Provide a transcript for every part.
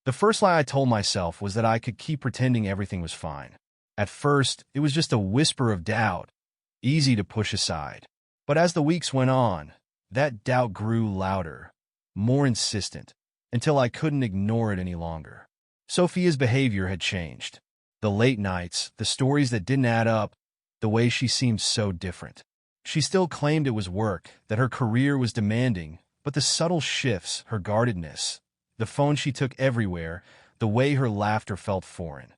The first lie I told myself was that I could keep pretending everything was fine. At first, it was just a whisper of doubt, easy to push aside. But as the weeks went on, that doubt grew louder, more insistent, until I couldn't ignore it any longer. Sophia's behavior had changed. The late nights, the stories that didn't add up, the way she seemed so different. She still claimed it was work, that her career was demanding, but the subtle shifts, her guardedness, the phone she took everywhere, the way her laughter felt foreign,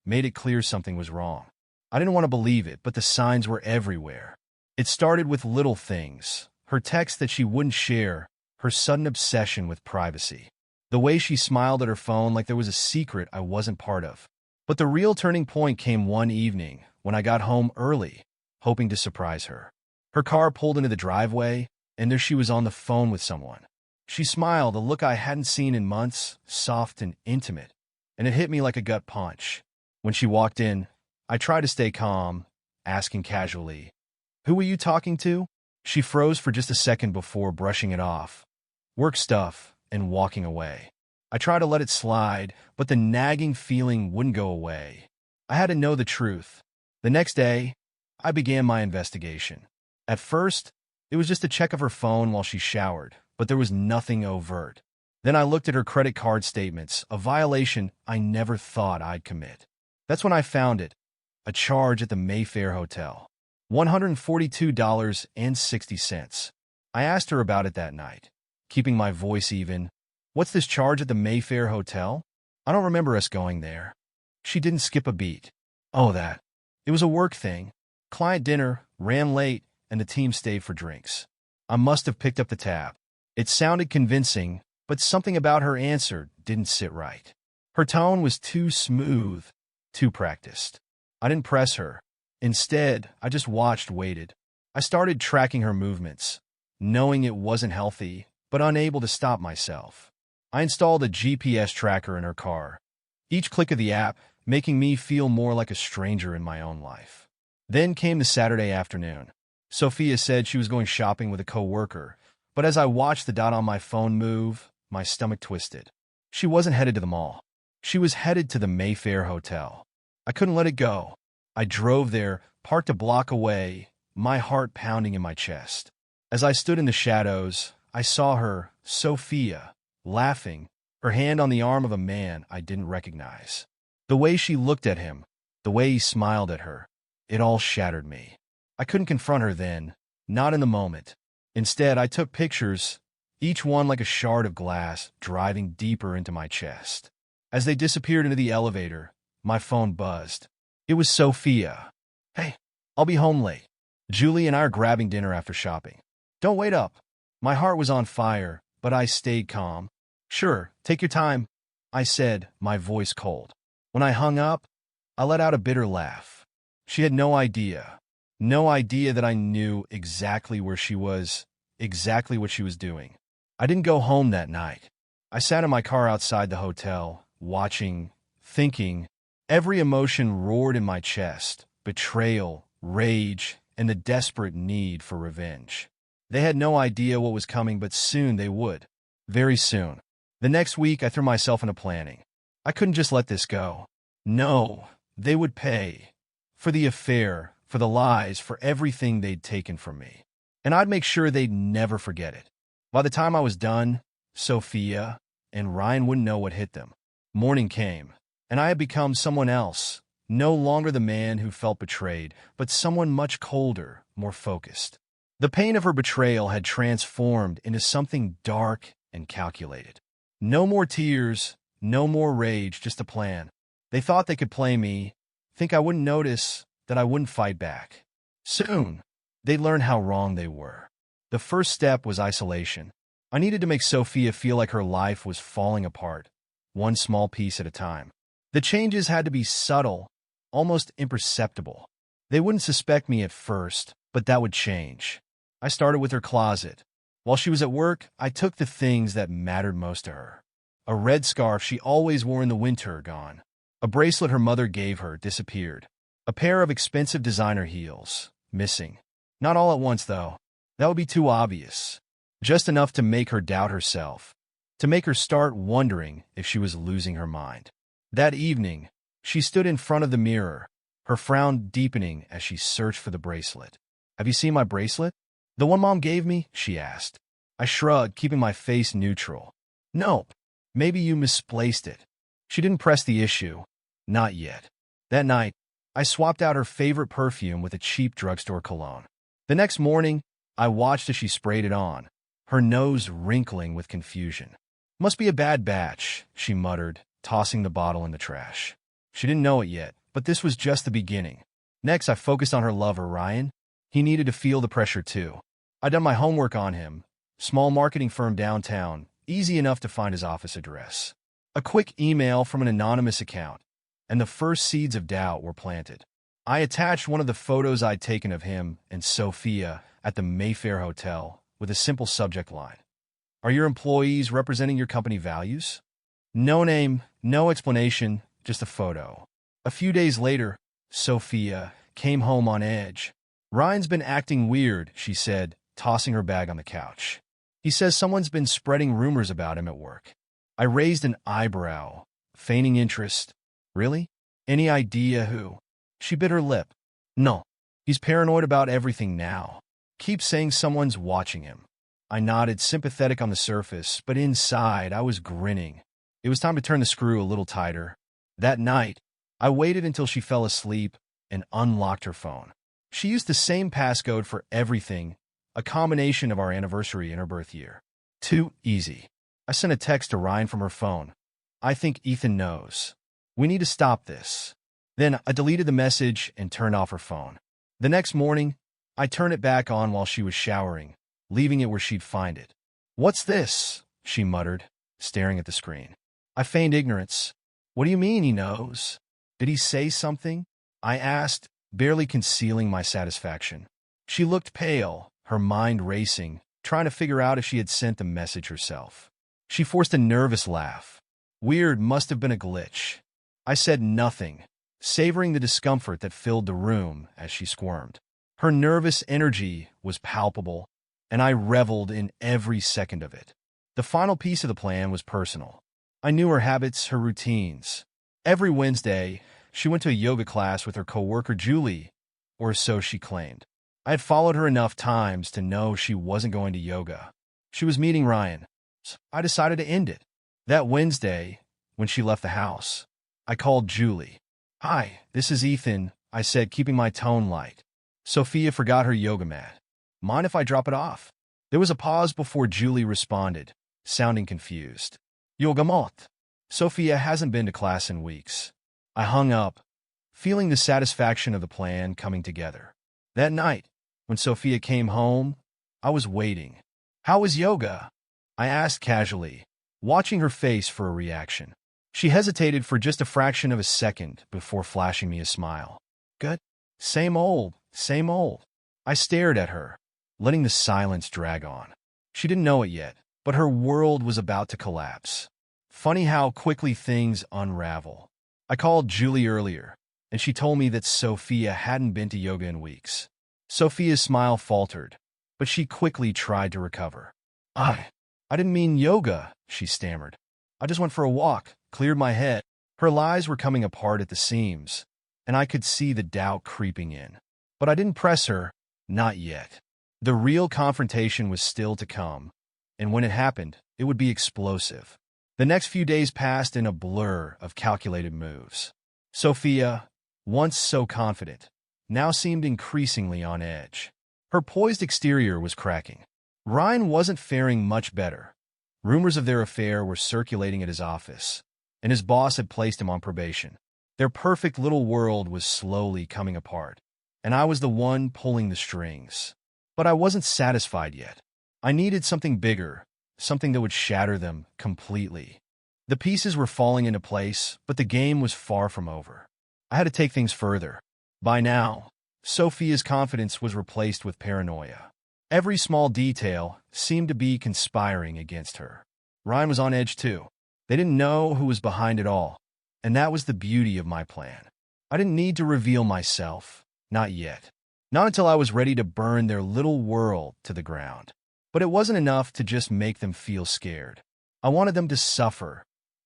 made it clear something was wrong. I didn't want to believe it, but the signs were everywhere. It started with little things, her texts that she wouldn't share, her sudden obsession with privacy, the way she smiled at her phone like there was a secret I wasn't part of. But the real turning point came one evening when I got home early, hoping to surprise her. Her car pulled into the driveway, and there she was on the phone with someone. She smiled, a look I hadn't seen in months, soft and intimate, and it hit me like a gut punch. When she walked in, I tried to stay calm, asking casually, "Who were you talking to?" She froze for just a second before brushing it off, work stuff, and walking away. I tried to let it slide, but the nagging feeling wouldn't go away. I had to know the truth. The next day, I began my investigation. At first, it was just a check of her phone while she showered, but there was nothing overt. Then I looked at her credit card statements, a violation I never thought I'd commit. That's when I found it, a charge at the Mayfair Hotel. $142.60. I asked her about it that night, keeping my voice even. "What's this charge at the Mayfair Hotel? I don't remember us going there." She didn't skip a beat. "Oh, that. It was a work thing. Client dinner, ran late, and the team stayed for drinks." I must have picked up the tab. It sounded convincing, but something about her answer didn't sit right. Her tone was too smooth, too practiced. I didn't press her. Instead, I just watched, waited. I started tracking her movements, knowing it wasn't healthy, but unable to stop myself. I installed a GPS tracker in her car, each click of the app making me feel more like a stranger in my own life. Then came the Saturday afternoon. Sophia said she was going shopping with a coworker, but as I watched the dot on my phone move, my stomach twisted. She wasn't headed to the mall. She was headed to the Mayfair Hotel. I couldn't let it go. I drove there, parked a block away, my heart pounding in my chest. As I stood in the shadows, I saw her, Sophia, laughing, her hand on the arm of a man I didn't recognize. The way she looked at him, the way he smiled at her, it all shattered me. I couldn't confront her then, not in the moment. Instead, I took pictures, each one like a shard of glass driving deeper into my chest. As they disappeared into the elevator, my phone buzzed. It was Sophia. "Hey, I'll be home late. Julie and I are grabbing dinner after shopping. Don't wait up." My heart was on fire, but I stayed calm. "Sure, take your time," I said, my voice cold. When I hung up, I let out a bitter laugh. She had no idea. No idea that I knew exactly where she was, exactly what she was doing. I didn't go home that night. I sat in my car outside the hotel, watching, thinking. Every emotion roared in my chest: betrayal, rage, and the desperate need for revenge. They had no idea what was coming, but soon they would. Very soon. The next week, I threw myself into planning. I couldn't just let this go. No, they would pay. For the affair, for the lies, for everything they'd taken from me. And I'd make sure they'd never forget it. By the time I was done, Sophia and Ryan wouldn't know what hit them. Morning came, and I had become someone else. No longer the man who felt betrayed, but someone much colder, more focused. The pain of her betrayal had transformed into something dark and calculated. No more tears, no more rage, just a plan. They thought they could play me, think I wouldn't notice, that I wouldn't fight back. Soon, they'd learn how wrong they were. The first step was isolation. I needed to make Sophia feel like her life was falling apart, one small piece at a time. The changes had to be subtle, almost imperceptible. They wouldn't suspect me at first, but that would change. I started with her closet. While she was at work, I took the things that mattered most to her. A red scarf she always wore in the winter, gone. A bracelet her mother gave her, disappeared. A pair of expensive designer heels, missing. Not all at once, though. That would be too obvious. Just enough to make her doubt herself. to make her start wondering if she was losing her mind. That evening, she stood in front of the mirror, her frown deepening as she searched for the bracelet. "Have you seen my bracelet? The one Mom gave me?" she asked. I shrugged, keeping my face neutral. "Nope. Maybe you misplaced it." She didn't press the issue. Not yet. That night, I swapped out her favorite perfume with a cheap drugstore cologne. The next morning, I watched as she sprayed it on, her nose wrinkling with confusion. "Must be a bad batch," she muttered, tossing the bottle in the trash. She didn't know it yet, but this was just the beginning. Next, I focused on her lover, Ryan. He needed to feel the pressure too. I'd done my homework on him. Small marketing firm downtown, easy enough to find his office address. A quick email from an anonymous account, and the first seeds of doubt were planted. I attached one of the photos I'd taken of him and Sophia at the Mayfair Hotel with a simple subject line. "Are your employees representing your company values?" No name, no explanation, just a photo. A few days later, Sophia came home on edge. "Ryan's been acting weird," she said, tossing her bag on the couch. "He says someone's been spreading rumors about him at work." I raised an eyebrow, feigning interest. "Really? Any idea who?" She bit her lip. "No. He's paranoid about everything now. Keeps saying someone's watching him." I nodded, sympathetic on the surface, but inside I was grinning. It was time to turn the screw a little tighter. That night, I waited until she fell asleep and unlocked her phone. She used the same passcode for everything, a combination of our anniversary and her birth year. Too easy. I sent a text to Ryan from her phone. "I think Ethan knows. We need to stop this." Then I deleted the message and turned off her phone. The next morning, I turned it back on while she was showering, leaving it where she'd find it. "What's this?" she muttered, staring at the screen. I feigned ignorance. "What do you mean he knows? Did he say something?" I asked, barely concealing my satisfaction. She looked pale, her mind racing, trying to figure out if she had sent the message herself. She forced a nervous laugh. Weird must have been a glitch. I said nothing, savoring the discomfort that filled the room as she squirmed. Her nervous energy was palpable, and I reveled in every second of it. The final piece of the plan was personal. I knew her habits, her routines. Every Wednesday, she went to a yoga class with her coworker Julie, or so she claimed. I had followed her enough times to know she wasn't going to yoga. She was meeting Ryan. So I decided to end it. That Wednesday, when she left the house, I called Julie. "Hi, this is Ethan," I said, keeping my tone light. "Sophia forgot her yoga mat. Mind if I drop it off?" There was a pause before Julie responded, sounding confused. "Yoga mat. Sophia hasn't been to class in weeks." I hung up, feeling the satisfaction of the plan coming together. That night, when Sophia came home, I was waiting. "How was yoga?" I asked casually, watching her face for a reaction. She hesitated for just a fraction of a second before flashing me a smile. "Good. Same old, same old." I stared at her, letting the silence drag on. She didn't know it yet, but her world was about to collapse. Funny how quickly things unravel. I called Julie earlier, and she told me that Sophia hadn't been to yoga in weeks. Sophia's smile faltered, but she quickly tried to recover. I didn't mean yoga," she stammered. "I just went for a walk, cleared my head." Her lies were coming apart at the seams, and I could see the doubt creeping in. But I didn't press her, not yet. The real confrontation was still to come, and when it happened, it would be explosive. The next few days passed in a blur of calculated moves. Sophia, once so confident, now seemed increasingly on edge. Her poised exterior was cracking. Ryan wasn't faring much better. Rumors of their affair were circulating at his office, and his boss had placed him on probation. Their perfect little world was slowly coming apart, and I was the one pulling the strings. But I wasn't satisfied yet. I needed something bigger, something that would shatter them completely. The pieces were falling into place, but the game was far from over. I had to take things further. By now, Sophia's confidence was replaced with paranoia. Every small detail seemed to be conspiring against her. Ryan was on edge too. They didn't know who was behind it all, and that was the beauty of my plan. I didn't need to reveal myself, not yet. Not until I was ready to burn their little world to the ground. But it wasn't enough to just make them feel scared. I wanted them to suffer,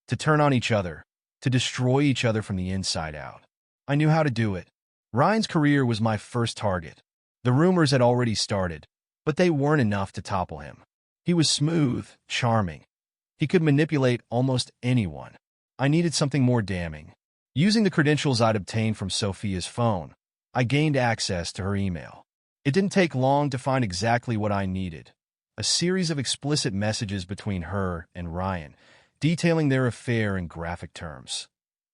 to turn on each other, to destroy each other from the inside out. I knew how to do it. Ryan's career was my first target. The rumors had already started, but they weren't enough to topple him. He was smooth, charming. He could manipulate almost anyone. I needed something more damning. Using the credentials I'd obtained from Sophia's phone, I gained access to her email. It didn't take long to find exactly what I needed. A series of explicit messages between her and Ryan, detailing their affair in graphic terms.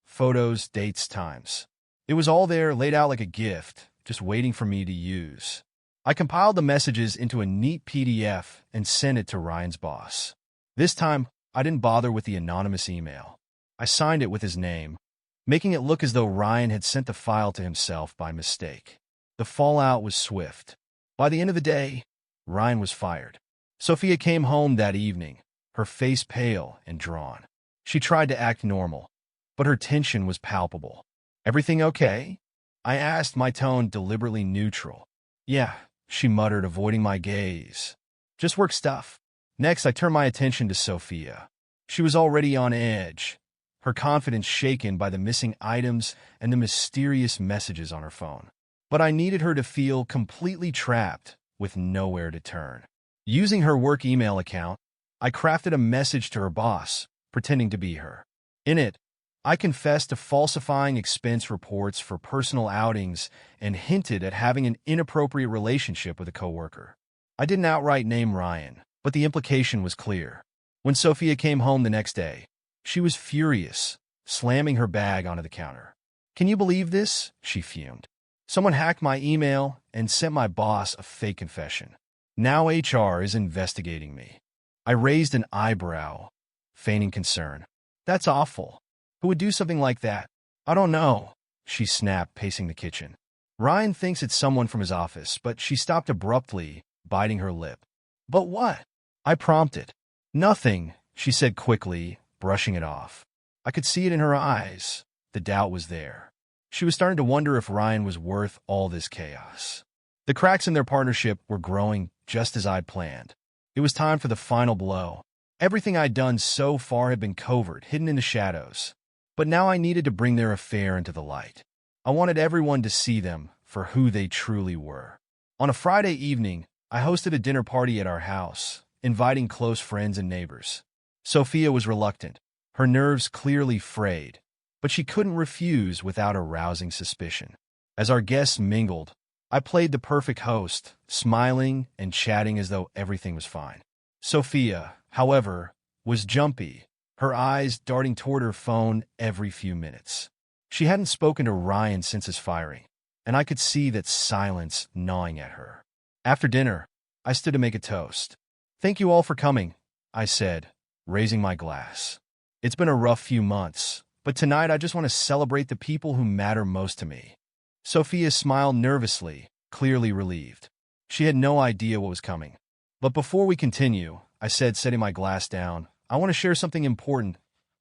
Photos, dates, times. It was all there, laid out like a gift, just waiting for me to use. I compiled the messages into a neat PDF and sent it to Ryan's boss. This time, I didn't bother with the anonymous email. I signed it with his name, making it look as though Ryan had sent the file to himself by mistake. The fallout was swift. By the end of the day, Ryan was fired. Sophia came home that evening, her face pale and drawn. She tried to act normal, but her tension was palpable. "Everything okay?" I asked, my tone deliberately neutral. "Yeah," she muttered, avoiding my gaze. "Just work stuff." Next, I turned my attention to Sophia. She was already on edge, her confidence shaken by the missing items and the mysterious messages on her phone. But I needed her to feel completely trapped, with nowhere to turn. Using her work email account, I crafted a message to her boss, pretending to be her. In it, I confessed to falsifying expense reports for personal outings and hinted at having an inappropriate relationship with a coworker. I didn't outright name Ryan, but the implication was clear. When Sophia came home the next day, she was furious, slamming her bag onto the counter. "Can you believe this?" she fumed. "Someone hacked my email and sent my boss a fake confession. Now HR is investigating me." I raised an eyebrow, feigning concern. "That's awful. Who would do something like that?" "I don't know," she snapped, pacing the kitchen. "Ryan thinks it's someone from his office," but she stopped abruptly, biting her lip. "But what?" I prompted. "Nothing," she said quickly, brushing it off. I could see it in her eyes. The doubt was there. She was starting to wonder if Ryan was worth all this chaos. The cracks in their partnership were growing just as I'd planned. It was time for the final blow. Everything I'd done so far had been covert, hidden in the shadows. But now I needed to bring their affair into the light. I wanted everyone to see them for who they truly were. On a Friday evening, I hosted a dinner party at our house, inviting close friends and neighbors. Sophia was reluctant, her nerves clearly frayed, but she couldn't refuse without arousing suspicion. As our guests mingled, I played the perfect host, smiling and chatting as though everything was fine. Sophia, however, was jumpy, her eyes darting toward her phone every few minutes. She hadn't spoken to Ryan since his firing, and I could see that silence gnawing at her. After dinner, I stood to make a toast. "Thank you all for coming," I said, raising my glass. "It's been a rough few months, but tonight I just want to celebrate the people who matter most to me." Sophia smiled nervously, clearly relieved. She had no idea what was coming. "But before we continue," I said, setting my glass down, "I want to share something important,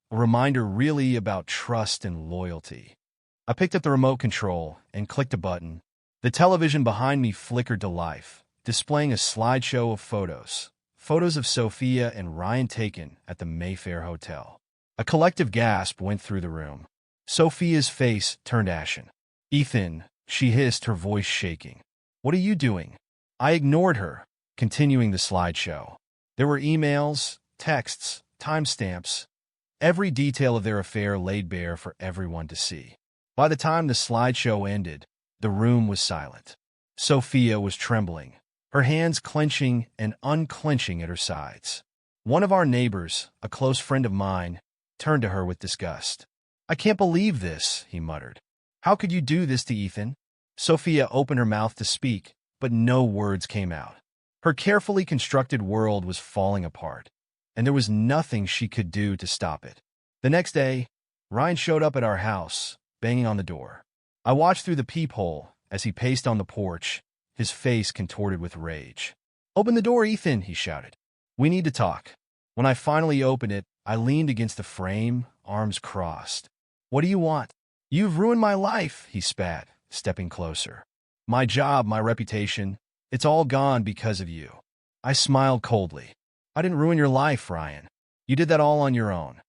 a reminder really about trust and loyalty." I picked up the remote control and clicked a button. The television behind me flickered to life, displaying a slideshow of photos. Photos of Sophia and Ryan taken at the Mayfair Hotel. A collective gasp went through the room. Sophia's face turned ashen. "Ethan," she hissed, her voice shaking. "What are you doing?" I ignored her, continuing the slideshow. There were emails, texts, timestamps, every detail of their affair laid bare for everyone to see. By the time the slideshow ended, the room was silent. Sophia was trembling, her hands clenching and unclenching at her sides. One of our neighbors, a close friend of mine, turned to her with disgust. "I can't believe this," he muttered. "How could you do this to Ethan?" Sophia opened her mouth to speak, but no words came out. Her carefully constructed world was falling apart, and there was nothing she could do to stop it. The next day, Ryan showed up at our house, banging on the door. I watched through the peephole as he paced on the porch, his face contorted with rage. "Open the door, Ethan," he shouted. "We need to talk." When I finally opened it, I leaned against the frame, arms crossed. "What do you want?" "You've ruined my life," he spat, stepping closer. "My job, my reputation, it's all gone because of you." I smiled coldly. "I didn't ruin your life, Ryan. You did that all on your own."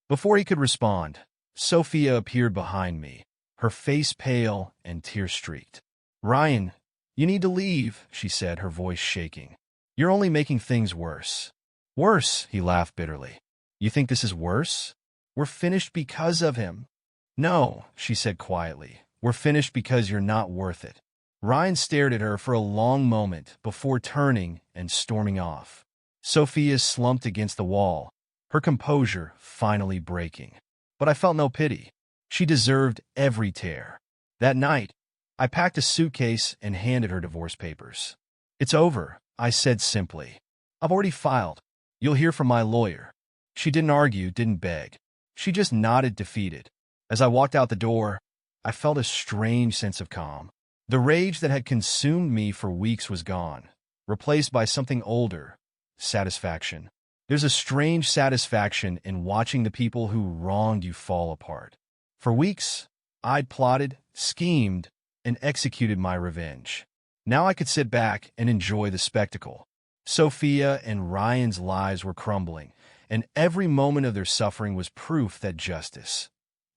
Before he could respond, Sophia appeared behind me, her face pale and tear-streaked. "Ryan, you need to leave," she said, her voice shaking. "You're only making things worse." "Worse?" He laughed bitterly. "You think this is worse? We're finished because of him." "No," she said quietly. "We're finished because you're not worth it." Ryan stared at her for a long moment before turning and storming off. Sophia slumped against the wall, her composure finally breaking. But I felt no pity. She deserved every tear. That night, I packed a suitcase and handed her divorce papers. "It's over," I said simply. "I've already filed. You'll hear from my lawyer." She didn't argue, didn't beg. She just nodded defeated. As I walked out the door, I felt a strange sense of calm. The rage that had consumed me for weeks was gone, replaced by something older: satisfaction. There's a strange satisfaction in watching the people who wronged you fall apart. For weeks, I'd plotted, schemed, and executed my revenge. Now I could sit back and enjoy the spectacle. Sophia and Ryan's lives were crumbling, and every moment of their suffering was proof that justice,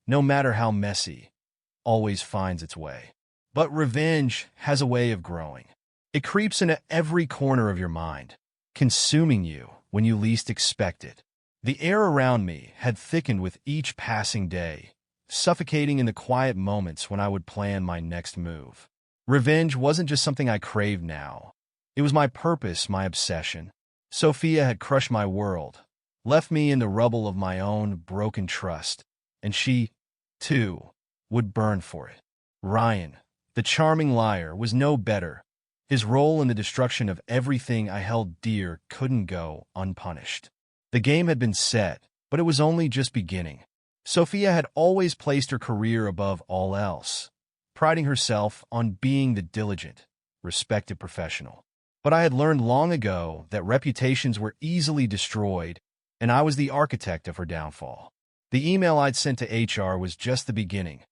no matter how messy, always finds its way. But revenge has a way of growing. It creeps into every corner of your mind, consuming you when you least expect it. The air around me had thickened with each passing day, suffocating in the quiet moments when I would plan my next move. Revenge wasn't just something I craved now. It was my purpose, my obsession. Sophia had crushed my world, left me in the rubble of my own broken trust, and she, too, would burn for it. Ryan, the charming liar, was no better. His role in the destruction of everything I held dear couldn't go unpunished. The game had been set, but it was only just beginning. Sophia had always placed her career above all else, priding herself on being the diligent, respected professional. But I had learned long ago that reputations were easily destroyed, and I was the architect of her downfall. The email I'd sent to HR was just the beginning,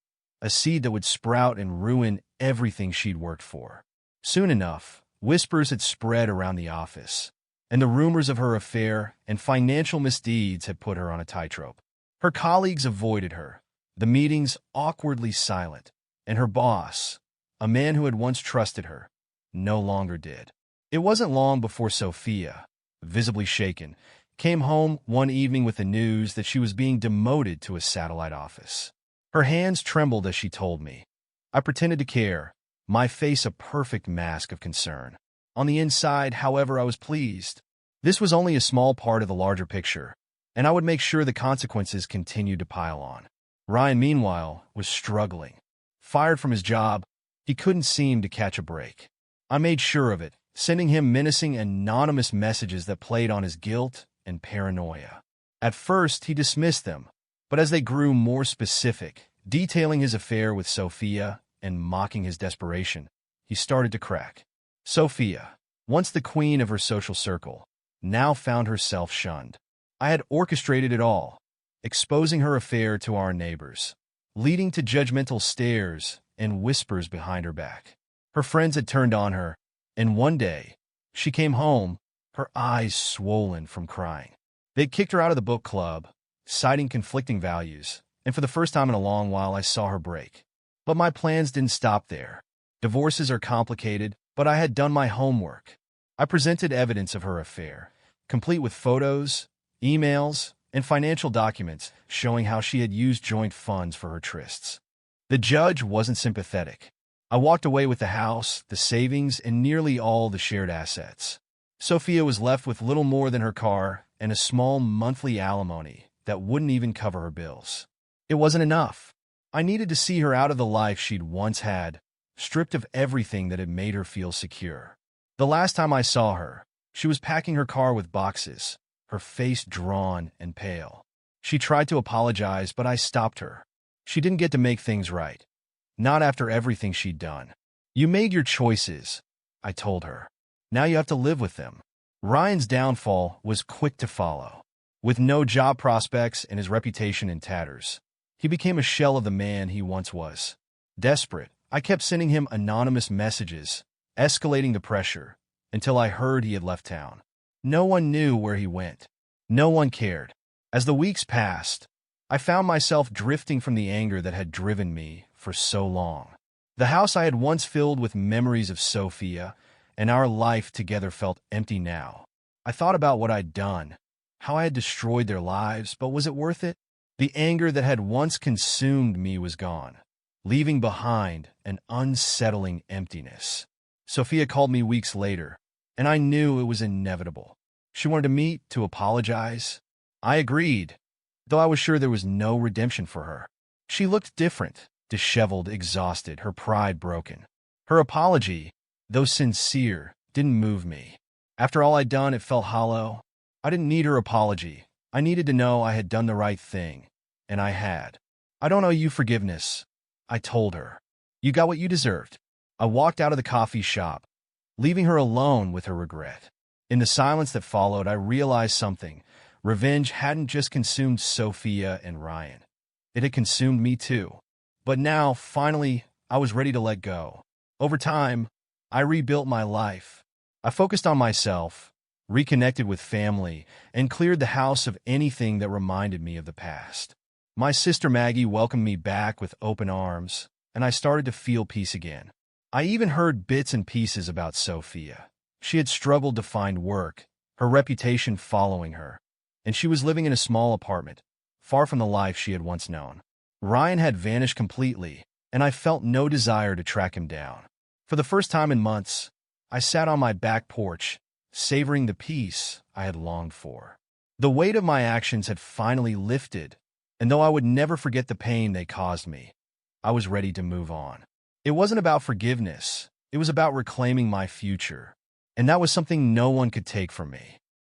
a seed that would sprout and ruin everything she'd worked for. Soon enough, whispers had spread around the office, and the rumors of her affair and financial misdeeds had put her on a tightrope. Her colleagues avoided her, the meetings awkwardly silent, and her boss, a man who had once trusted her, no longer did. It wasn't long before Sophia, visibly shaken, came home one evening with the news that she was being demoted to a satellite office. Her hands trembled as she told me. I pretended to care, my face a perfect mask of concern. On the inside, however, I was pleased. This was only a small part of the larger picture, and I would make sure the consequences continued to pile on. Ryan, meanwhile, was struggling. Fired from his job, he couldn't seem to catch a break. I made sure of it, sending him menacing anonymous messages that played on his guilt and paranoia. At first, he dismissed them, but as they grew more specific, detailing his affair with Sophia and mocking his desperation, he started to crack. Sophia, once the queen of her social circle, now found herself shunned. I had orchestrated it all, exposing her affair to our neighbors, leading to judgmental stares and whispers behind her back. Her friends had turned on her, and one day, she came home, her eyes swollen from crying. They'd kicked her out of the book club, citing conflicting values, and for the first time in a long while I saw her break. But my plans didn't stop there. Divorces are complicated, but I had done my homework. I presented evidence of her affair, complete with photos, emails, and financial documents showing how she had used joint funds for her trysts. The judge wasn't sympathetic. I walked away with the house, the savings, and nearly all the shared assets. Sophia was left with little more than her car and a small monthly alimony that wouldn't even cover her bills. It wasn't enough. I needed to see her out of the life she'd once had, stripped of everything that had made her feel secure. The last time I saw her, she was packing her car with boxes, her face drawn and pale. She tried to apologize, but I stopped her. She didn't get to make things right. Not after everything she'd done. "You made your choices," I told her. "Now you have to live with them." Ryan's downfall was quick to follow. With no job prospects and his reputation in tatters, he became a shell of the man he once was. Desperate, I kept sending him anonymous messages, escalating the pressure, until I heard he had left town. No one knew where he went. No one cared. As the weeks passed, I found myself drifting from the anger that had driven me for so long. The house I had once filled with memories of Sophia and our life together felt empty now. I thought about what I'd done, how I had destroyed their lives, but was it worth it? The anger that had once consumed me was gone, leaving behind an unsettling emptiness. Sophia called me weeks later, and I knew it was inevitable. She wanted to meet, to apologize. I agreed, though I was sure there was no redemption for her. She looked different, disheveled, exhausted, her pride broken. Her apology, though sincere, didn't move me. After all I'd done, it felt hollow. I didn't need her apology. I needed to know I had done the right thing, and I had. "I don't owe you forgiveness," I told her. "You got what you deserved." I walked out of the coffee shop, leaving her alone with her regret. In the silence that followed, I realized something. Revenge hadn't just consumed Sophia and Ryan. It had consumed me too. But now, finally, I was ready to let go. Over time, I rebuilt my life. I focused on myself, reconnected with family, and cleared the house of anything that reminded me of the past. My sister Maggie welcomed me back with open arms, and I started to feel peace again. I even heard bits and pieces about Sophia. She had struggled to find work, her reputation following her, and she was living in a small apartment, far from the life she had once known. Ryan had vanished completely, and I felt no desire to track him down. For the first time in months, I sat on my back porch, savoring the peace I had longed for. The weight of my actions had finally lifted, and though I would never forget the pain they caused me, I was ready to move on. It wasn't about forgiveness, it was about reclaiming my future, and that was something no one could take from me.